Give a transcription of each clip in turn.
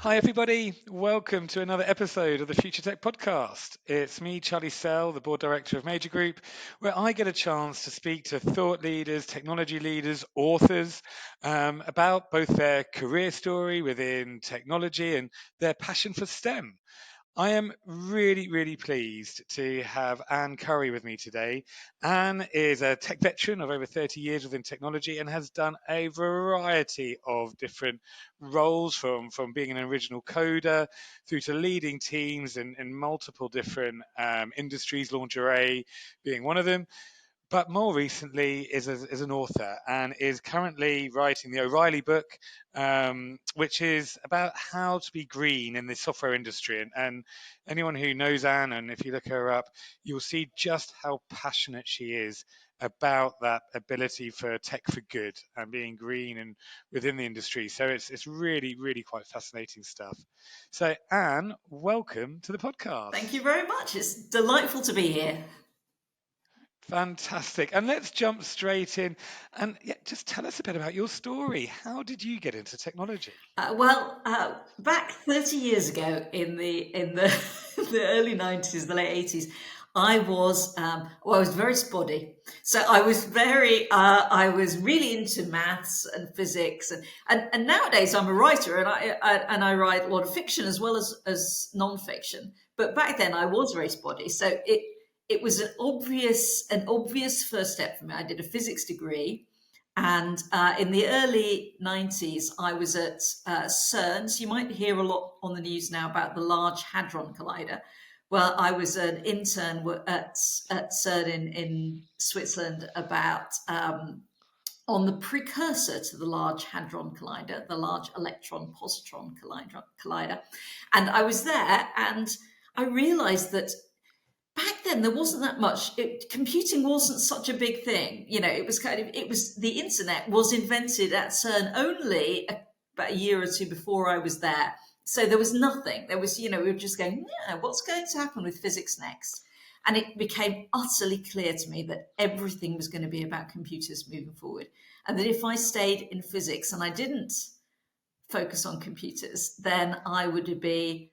Hi, everybody. Welcome to another episode of the Future Tech Podcast. It's me, Charlie Sell, the board director of Major Group, where I get a chance to speak to thought leaders, technology leaders, authors about both their career story within technology and their passion for STEM. I am really, really pleased to have Anne Currie with me today. Anne is a tech veteran of over 30 years within technology and has done a variety of different roles from being an original coder through to leading teams in multiple different industries, lingerie being one of them, but more recently is an author and is currently writing the O'Reilly book, which is about how to be green in the software industry. And anyone who knows Anne, and if you look her up, you'll see just how passionate she is about that ability for tech for good and being green and within the industry. So it's really, really quite fascinating stuff. So Anne, welcome to the Thank podcast. you very much. It's delightful to be here. Fantastic. And let's jump straight in and yeah, just tell us a bit about your story. How did you get into technology? Back 30 years ago in the the early 90s, the late 80s, I was very spotty. So I was really into maths and physics, and nowadays I'm a writer, and I write a lot of fiction as well as non-fiction. But back then I was very spotty, so it was an obvious first step for me. I did a physics degree, and in the early 90s, I was at CERN. So you might hear a lot on the news now about the Large Hadron Collider. Well, I was an intern at CERN in Switzerland about on the precursor to the Large Hadron Collider, the Large Electron Positron Collider. And I was there, and I realized that back then there wasn't that much computing wasn't such a big thing. The internet was invented at CERN only about a year or two before I was there, so there was nothing. There was, we were just going, yeah, what's going to happen with physics next? And it became utterly clear to me that everything was going to be about computers moving forward, and that if I stayed in physics and I didn't focus on computers, then I would be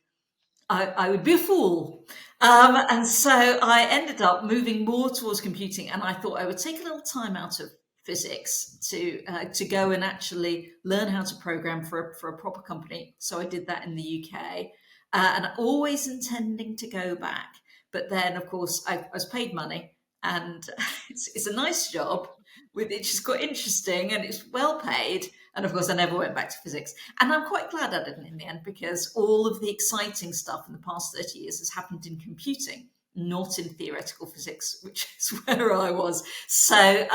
a fool. And so I ended up moving more towards computing, and I thought I would take a little time out of physics to go and actually learn how to program for a proper company. So I did that in the UK, and always intending to go back. But then, of course, I was paid money, and it's a nice job. It's just quite interesting, and it's well paid. And of course, I never went back to physics. And I'm quite glad I didn't in the end, because all of the exciting stuff in the past 30 years has happened in computing, not in theoretical physics, which is where I was. So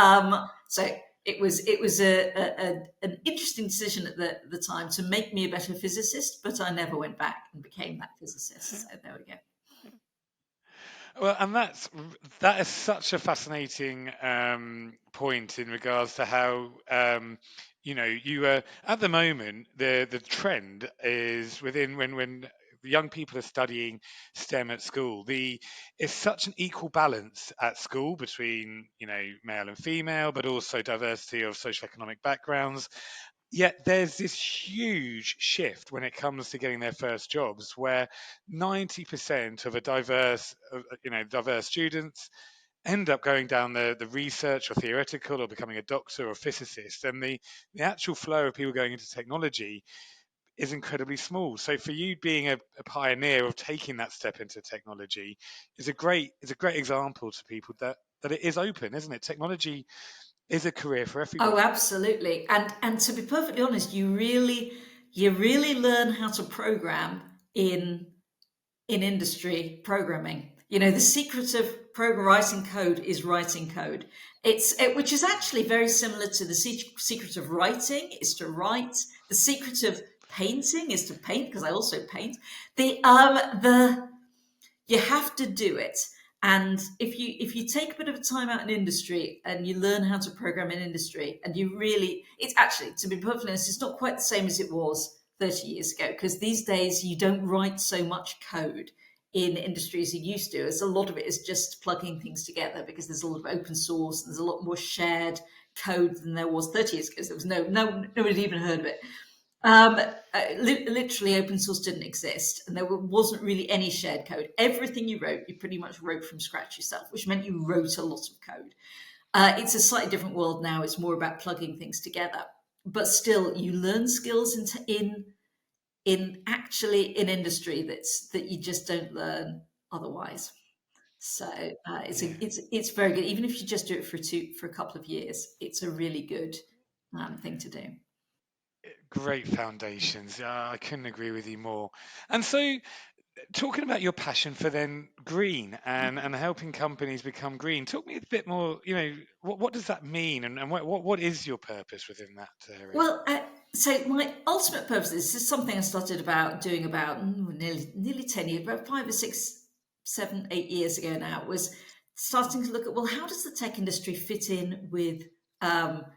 it was an interesting decision at the time to make me a better physicist, but I never went back and became that physicist. So there we go. Well, and that is such a fascinating point in regards to how you at the moment the trend is within when young people are studying STEM at school. It's such an equal balance at school between male and female, but also diversity of socioeconomic backgrounds. Yet there's this huge shift when it comes to getting their first jobs, where 90% of diverse students end up going down the research or theoretical or becoming a doctor or physicist, and the actual flow of people going into technology is incredibly small. So for you being a pioneer of taking that step into technology is a great example to people that it is open, isn't it? Technology is a career for Oh, everybody. absolutely. And to be perfectly honest, you really learn how to program in industry programming. The secret of program writing code is writing code. Which is actually very similar to the secret of writing is to write. The secret of painting is to paint, because I also paint. The you have to do it. And if you take a bit of time out in industry and you learn how to program in industry, and it's actually, to be perfectly honest, it's not quite the same as it was 30 years ago, because these days you don't write so much code in industry as you used to. As a lot of it is just plugging things together, because there's a lot of open source and there's a lot more shared code than there was 30 years ago. There was nobody even heard of it. Um, Literally, open source didn't exist, and wasn't really any shared code. Everything you wrote, you pretty much wrote from scratch yourself, which meant you wrote a lot of code. It's a slightly different world now. It's more about plugging things together, but still, you learn skills in actually in industry that you just don't learn otherwise. So Yeah. it's very good. Even if you just do it for a couple of years, it's a really good thing to do. Great foundations. I couldn't agree with you more. And so, talking about your passion for then green and helping companies become green, talk me a bit more. What does that mean, and what is your purpose within that area? Well, so my ultimate purpose, this is something I started about doing about nearly 10 years, about 5 or 6, 7, 8 years ago now, was starting to look at, well, how does the tech industry fit in with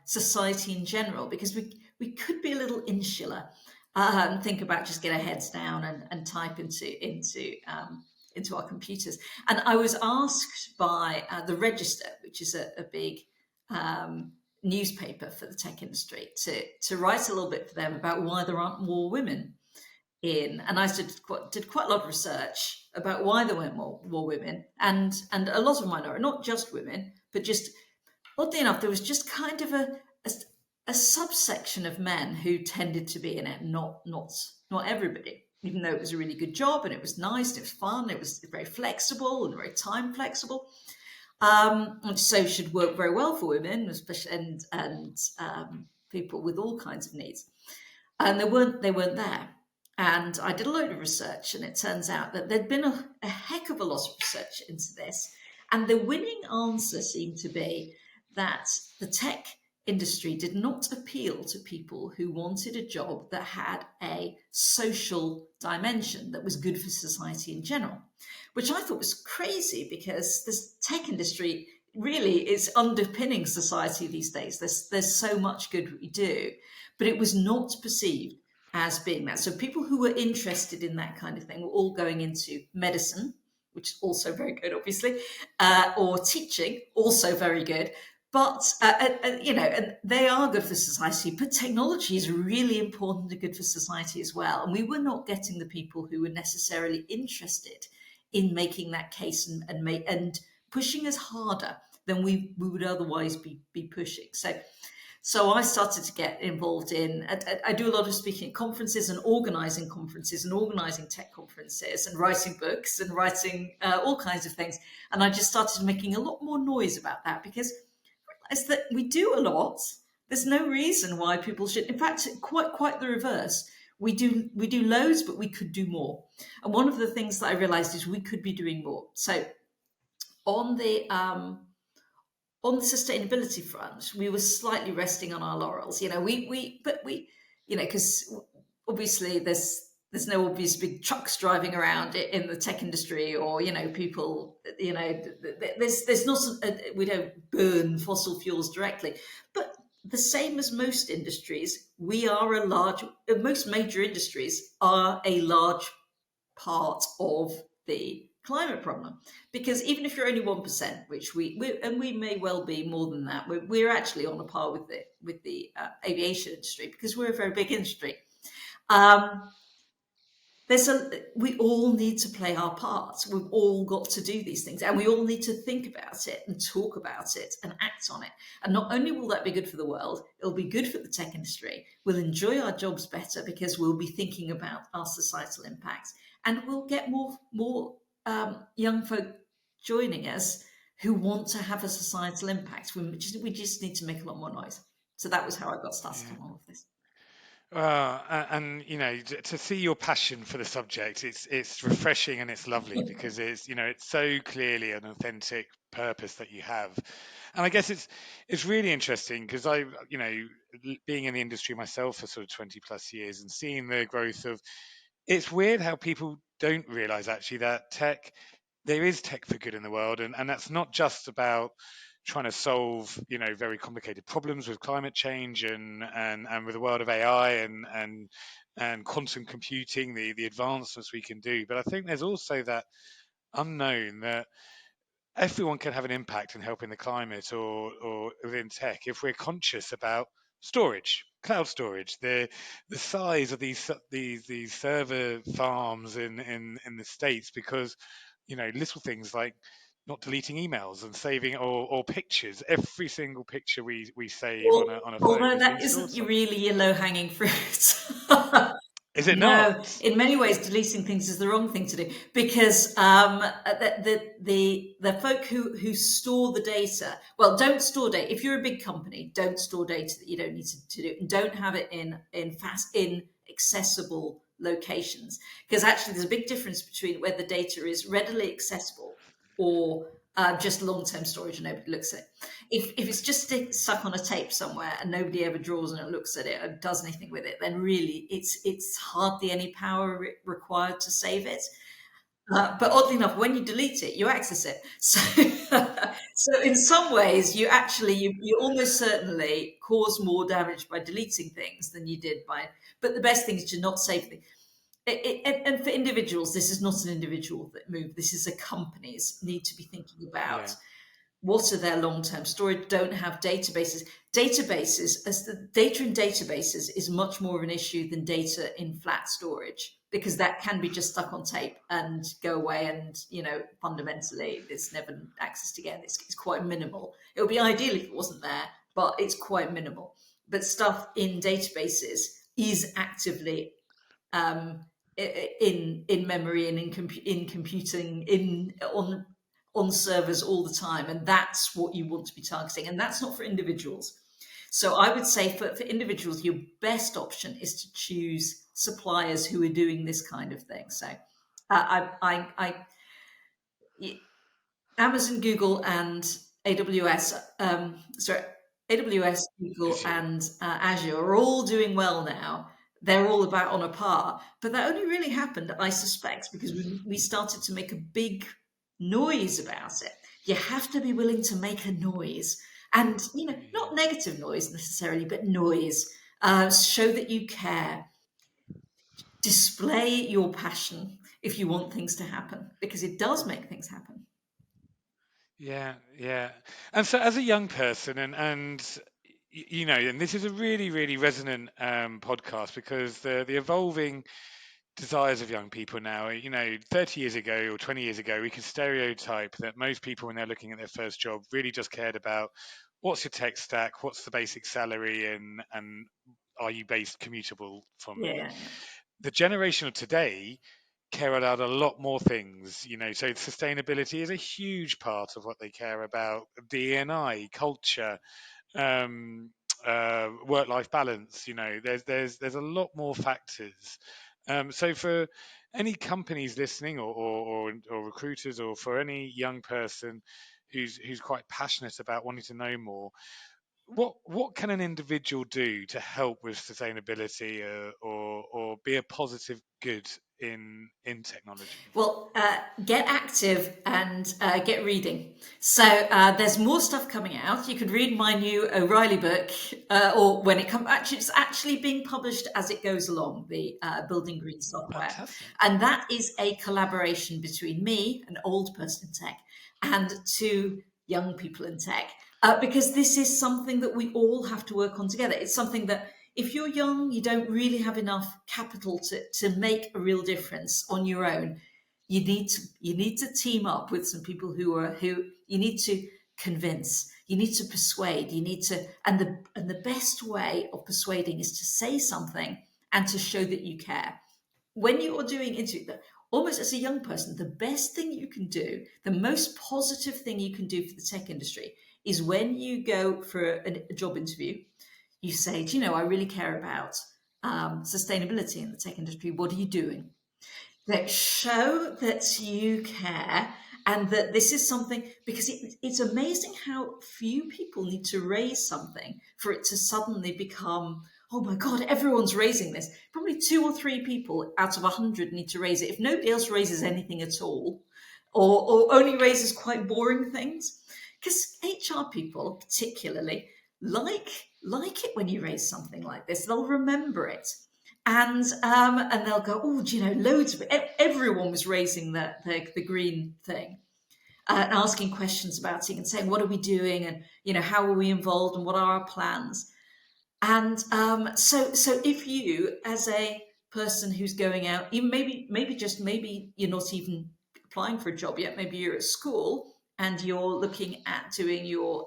society in general? Because we could be a little insular and think about just get our heads down and type into our computers. And I was asked by the Register, which is a big newspaper for the tech industry, to write a little bit for them about why there aren't more women in. And I did quite a lot of research about why there weren't more women, and a lot of minority, not just women, but just oddly enough, there was just kind of a, a subsection of men who tended to be in it, not everybody. Even though it was a really good job and it was nice, and it was fun, it was very flexible and very time flexible, which so should work very well for women, especially and people with all kinds of needs. And they weren't there. And I did a load of research, and it turns out that there'd been a heck of a lot of research into this. And the winning answer seemed to be that the tech industry did not appeal to people who wanted a job that had a social dimension that was good for society in general, which I thought was crazy because this tech industry really is underpinning society these days. There's so much good we do, but it was not perceived as being that. So people who were interested in that kind of thing were all going into medicine, which is also very good, obviously, or teaching, also very good. But and they are good for society. But technology is really important and good for society as well. And we were not getting the people who were necessarily interested in making that case and pushing us harder than we would otherwise be pushing. So I started to get involved in. I do a lot of speaking at conferences and organizing tech conferences and writing books and writing all kinds of things. And I just started making a lot more noise about that because I realized that we do a lot. There's no reason why people should. In fact, quite the reverse. We do loads, but we could do more. And one of the things that I realized is we could be doing more. So on the um, on the sustainability front, we were slightly resting on our laurels. Because obviously there's no obvious big trucks driving around in the tech industry, or people. There's not. We don't burn fossil fuels directly, but the same as most industries, we are a large. Most major industries are a large part of the climate problem, because even if you're only 1%, which we may well be more than that, we're actually on a par with the aviation industry, because we're a very big industry. um, we all need to play our parts. We've all got to do these things, and we all need to think about it and talk about it and act on it. And not only will that be good for the world, it'll be good for the tech industry. We'll enjoy our jobs better because we'll be thinking about our societal impacts, and we'll get more young folk joining us who want to have a societal impact. We just need to make a lot more noise. So that was how I got started Yeah. on all of this. And to see your passion for the subject, it's refreshing and it's lovely because it's so clearly an authentic purpose that you have. And I guess it's really interesting because being in the industry myself for sort of 20 plus years and seeing the growth of, it's weird how people don't realize actually that there is tech for good in the world, and that's not just about trying to solve very complicated problems with climate change and with the world of AI and quantum computing, the advancements we can do. But I think there's also that unknown that everyone can have an impact in helping the climate or within tech if we're conscious about storage. cloud storage, the size of these server farms in the states, because little things like not deleting emails and saving or pictures. Every single picture we save on Well, a phone although is being that stored isn't somewhere. really your low-hanging fruit. Is it No, not? in many ways, deleting things is the wrong thing to do because the folk who store the data, well, don't store data. If you're a big company, don't store data that you don't need to do, and don't have it in accessible locations, because actually there's a big difference between where the data is readily accessible or just long-term storage and nobody looks at it. If it's just stuck on a tape somewhere and nobody ever draws on it, looks at it, and does anything with it, then really it's hardly any power required to save it. But oddly enough, when you delete it, you access it. So, so in some ways, you almost certainly cause more damage by deleting things than you did by. But the best thing is to not save things. And for individuals, this is not an individual that move. This is a companies need to be thinking about Yeah, what are their long-term storage. Don't have databases, as the data in databases is much more of an issue than data in flat storage, because that can be just stuck on tape and go away, and fundamentally it's never accessed again. It's quite minimal. It would be ideal if it wasn't there, but it's quite minimal. But stuff in databases is actively um, in memory and in computing on servers all the time, and that's what you want to be targeting, and that's not for individuals. So I would say for individuals, your best option is to choose suppliers who are doing this kind of thing. So Amazon, Google, and AWS, AWS, Google, Azure. and Azure are all doing well now. They're all about on a par, but that only really happened, I suspect, because we started to make a big noise about it. You have to be willing to make a noise, and not Yeah. negative noise necessarily, but noise. Show that you care. Display your passion if you want things to happen, because it does make things happen. Yeah, yeah. And so, as a young person, and this is a really, really resonant podcast, because the evolving desires of young people now. 30 years ago or 20 years ago, we could stereotype that most people, when they're looking at their first job, really just cared about what's your tech stack, what's the basic salary, and are you based commutable from it. Yeah, yeah. The generation of today care about a lot more things. So sustainability is a huge part of what they care about. DNI, culture, um, work-life balance. There's a lot more factors. So for any companies listening, or recruiters, or for any young person who's quite passionate about wanting to know more, what can an individual do to help with sustainability, or be a positive good in technology? Well, get active and get reading. So there's more stuff coming out. You could read my new O'Reilly book, or when it comes. Actually, it's actually being published as it goes along. The Building Green Software, Fantastic. and that is a collaboration between me, an old person in tech, and two young people in tech. Because this is something that we all have to work on together. It's something that if you're young, you don't really have enough capital to make a real difference on your own. You need to team up with some people who you need to convince, you need to persuade, you need to, and the best way of persuading is to say something and to show that you care. When you are doing interview, almost as a young person, the best thing you can do, the most positive thing you can do for the tech industry, is when you go for a job interview, you say, do you know, I really care about sustainability in the tech industry. What are you doing? That show that you care, and that this is something, because it's amazing how few people need to raise something for it to suddenly become, oh my god, everyone's raising this. Probably two or three people out of 100 need to raise it. If nobody else raises anything at all, or only raises quite boring things, because HR people particularly like it when you raise something like this. They'll remember it, and they'll go, oh, do you know, loads of everyone was raising the green thing, and asking questions about it and saying, what are we doing, and how are we involved, and what are our plans. And so if you, as a person who's going out, you maybe you're not even applying for a job yet. Maybe you're at school and you're looking at doing your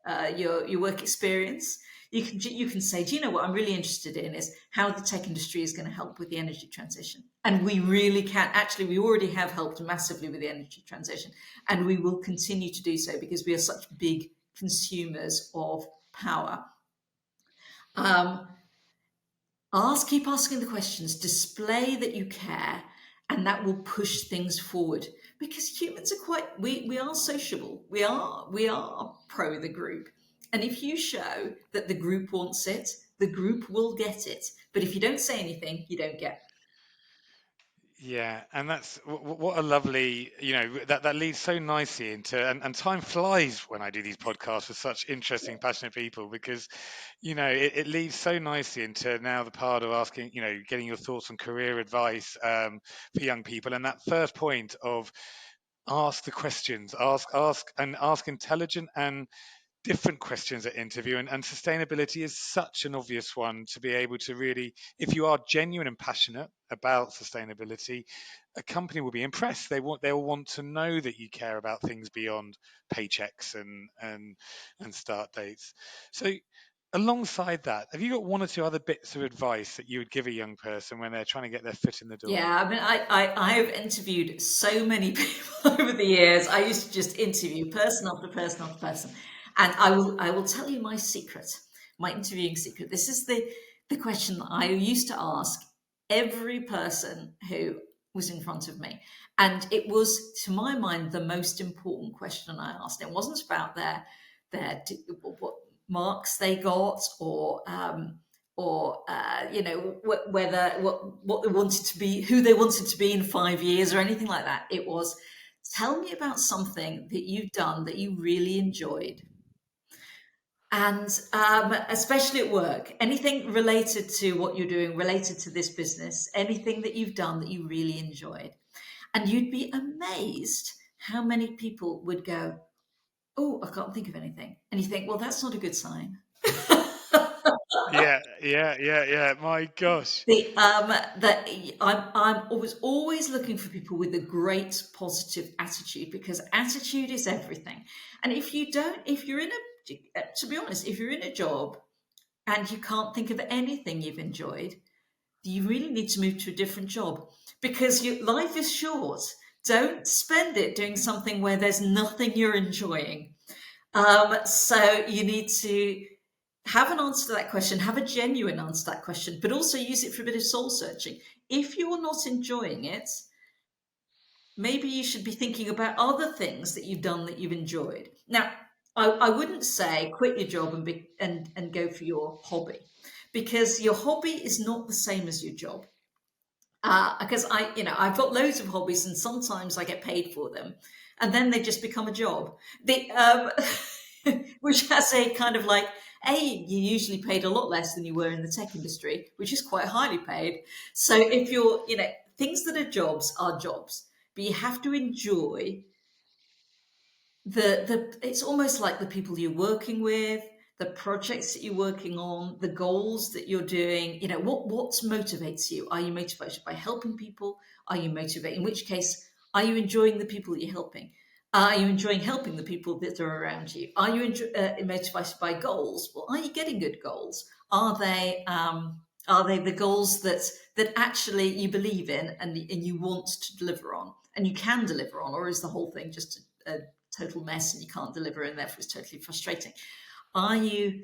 work experience. You can say, do you know what I'm really interested in is how the tech industry is going to help with the energy transition. And we really can. Actually, we already have helped massively with the energy transition, and we will continue to do so because we are such big consumers of power. Um, keep asking the questions, display that you care, and that will push things forward. Because humans are we are sociable. We are pro the group. And if you show that the group wants it, the group will get it. But if you don't say anything, you don't get. Yeah, and that's what a lovely, that leads so nicely into, and time flies when I do these podcasts with such interesting, passionate people because, it leads so nicely into now the part of asking, getting your thoughts on career advice for young people. And that first point of ask the questions, ask intelligent and different questions at interview, and sustainability is such an obvious one to be able to really, if you are genuine and passionate about sustainability, a company will be impressed. They'll want to know that you care about things beyond paychecks and start dates. So alongside that, have you got one or two other bits of advice that you would give a young person when they're trying to get their foot in the door? Yeah, I mean, I have interviewed so many people over the years. I used to just interview person after person after person, and I will tell you my secret, my interviewing secret. This is the question that I used to ask every person who was in front of me, and it was, to my mind, the most important question I asked. It wasn't about what marks they got or whether what they wanted to be, who they wanted to be in 5 years, or anything like that. It was, tell me about something that you've done that you really enjoyed, and especially at work, anything related to what you're doing, related to this business, anything that you've done that you really enjoyed. And you'd be amazed how many people would go, oh, I can't think of anything. And you think, well, that's not a good sign. Yeah, yeah, yeah, yeah. My gosh. The that I'm always looking for people with a great positive attitude, because attitude is everything. And if you're in to be honest, if you're in a job and you can't think of anything you've enjoyed, you really need to move to a different job, because your life is short. Don't spend it doing something where there's nothing you're enjoying. So you need to have an answer to that question, have a genuine answer to that question, but also use it for a bit of soul searching. If you're not enjoying it, maybe you should be thinking about other things that you've done that you've enjoyed. Now, I wouldn't say quit your job and go for your hobby, because your hobby is not the same as your job. Because I've got loads of hobbies, and sometimes I get paid for them, and then they just become a job. Which has a kind of like, you usually paid a lot less than you were in the tech industry, which is quite highly paid. So if you're, things that are jobs, but you have to enjoy it's almost like the people you're working with, the projects that you're working on, the goals that you're doing. What motivates you? Are you motivated by helping people? Are you motivated, in which case, are you enjoying the people that you're helping? Are you enjoying helping the people that are around you? Are you motivated by goals? Well, are you getting good goals? Are they the goals that actually you believe in, and you want to deliver on, and you can deliver on? Or is the whole thing just a total mess and you can't deliver, and therefore it's totally frustrating? Are you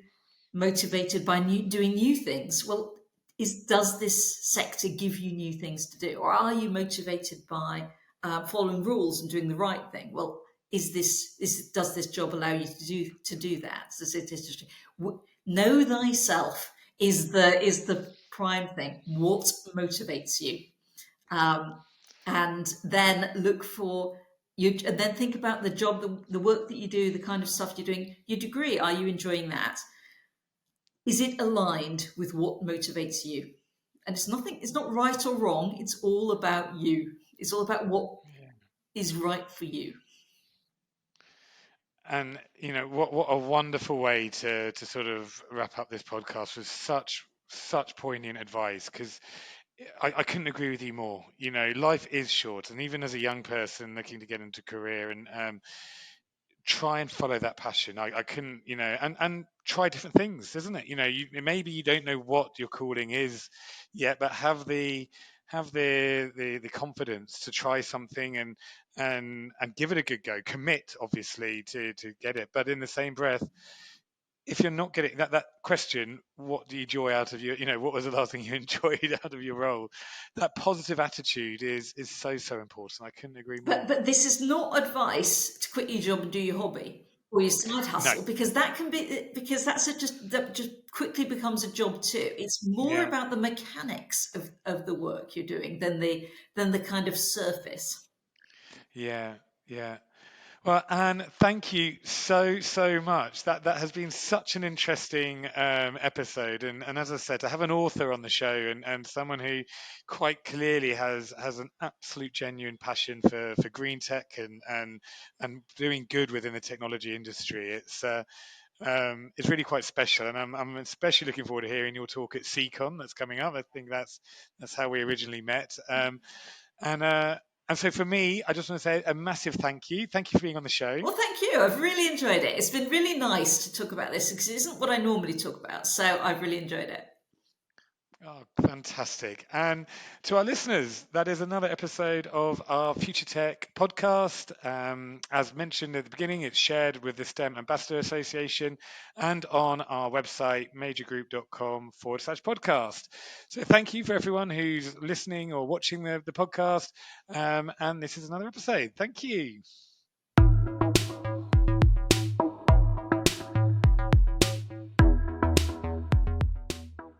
motivated by doing new things? Well, does this sector give you new things to do, or are you motivated by following rules and doing the right thing? Well, does this job allow you to do that? Know thyself is the prime thing. What motivates you? um, and then look for you, and then think about the job, the work that you do, the kind of stuff you're doing, your degree. Are you enjoying that? Is it aligned with what motivates you? And it's not right or wrong. It's all about you. It's all about what Yeah. is right for you. And what a wonderful way to sort of wrap up this podcast with such poignant advice, because I couldn't agree with you more. Life is short, and even as a young person looking to get into career, and try and follow that passion. I couldn't, and try different things, isn't it? Maybe you don't know what your calling is yet, but have the confidence to try something, and give it a good go. Commit, obviously, to get it, but in the same breath, if you're not getting that question, what do you enjoy out of what was the last thing you enjoyed out of your role? That positive attitude is so important. I couldn't agree more. But this is not advice to quit your job and do your hobby or your side No. hustle, because that can be, because that just quickly becomes a job too. It's more Yeah. about the mechanics of the work you're doing than the kind of surface. Yeah. Yeah. Well, Anne, thank you so much. That has been such an interesting episode, and as I said, to have an author on the show, and someone who quite clearly has an absolute genuine passion for green tech, and doing good within the technology industry. It's really quite special, and I'm especially looking forward to hearing your talk at CCon that's coming up. I think that's how we originally met. And so for me, I just want to say a massive thank you. Thank you for being on the show. Well, thank you. I've really enjoyed it. It's been really nice to talk about this because it isn't what I normally talk about. So I've really enjoyed it. Oh, fantastic. And to our listeners, that is another episode of our Future Tech podcast. As mentioned at the beginning, it's shared with the STEM Ambassador Association and on our website, majorgroup.com/podcast. So thank you for everyone who's listening or watching the podcast. And this is another episode. Thank you.